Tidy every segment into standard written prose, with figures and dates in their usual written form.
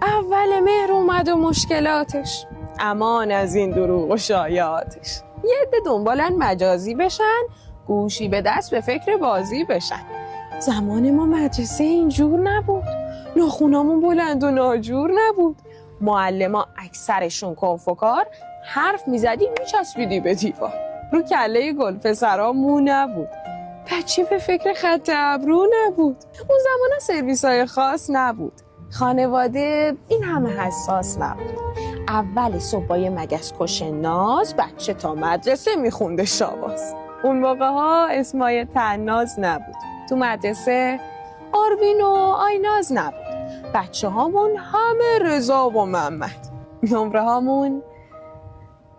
اول مهر اومد و مشکلاتش، امان از این دروغ و شایعاتش. یه عده دنبالن مجازی بشن، گوشی به دست به فکر بازی بشن. زمان ما مدرسه اینجور نبود، ناخونامون بلند و ناجور نبود، معلما اکثرشون کنفکار، حرف میزدی میچسبیدی به دیوار. رو کله گل پسرا مو نبود، بچه به فکر خط ابرو نبود. اون زمان سرویس های خاص نبود، خانواده این همه حساس نبود. اول صبح با یه مگس کش ناز بچه تا مدرسه میخونده شاباس. اون موقع ها اسمای تناز نبود، تو مدرسه آروین و آیناز نبود. بچه هامون همه رضا و محمد، نمره هامون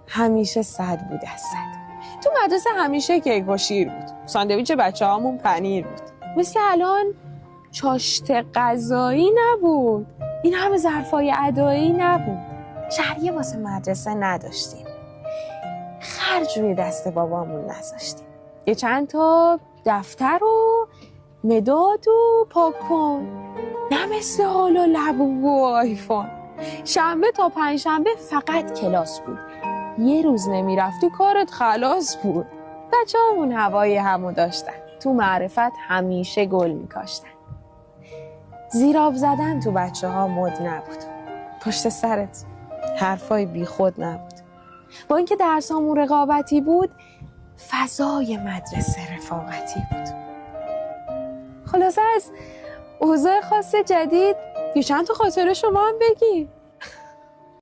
همیشه 100 بود از 100. تو مدرسه همیشه کیک و شیر بود، ساندویچ بچه هامون پنیر بود. مثل الان چاشت غذایی نبود، این همه ظرفای ادایی نبود. شهریه واسه مدرسه نداشتیم، خرج روی دست بابامون نذاشتیم. یه چند تا دفتر و مداد و پاکن، نه مثل حالا لبوب و آیفون. شنبه تا پنجشنبه فقط کلاس بود، یه روز نمیرفتی کارت خلاص بود. بچه همون هوای همو داشتن، تو معرفت همیشه گل میکاشتن. زیراب زدن تو بچه ها مد نبود، پشت سرت حرفای بی خود نبود. با اینکه درسامون رقابتی بود، فضای مدرسه رفاقتی بود. خلاصه از اوضاع خاص جدید یه چند تا خاطره شما هم بگی.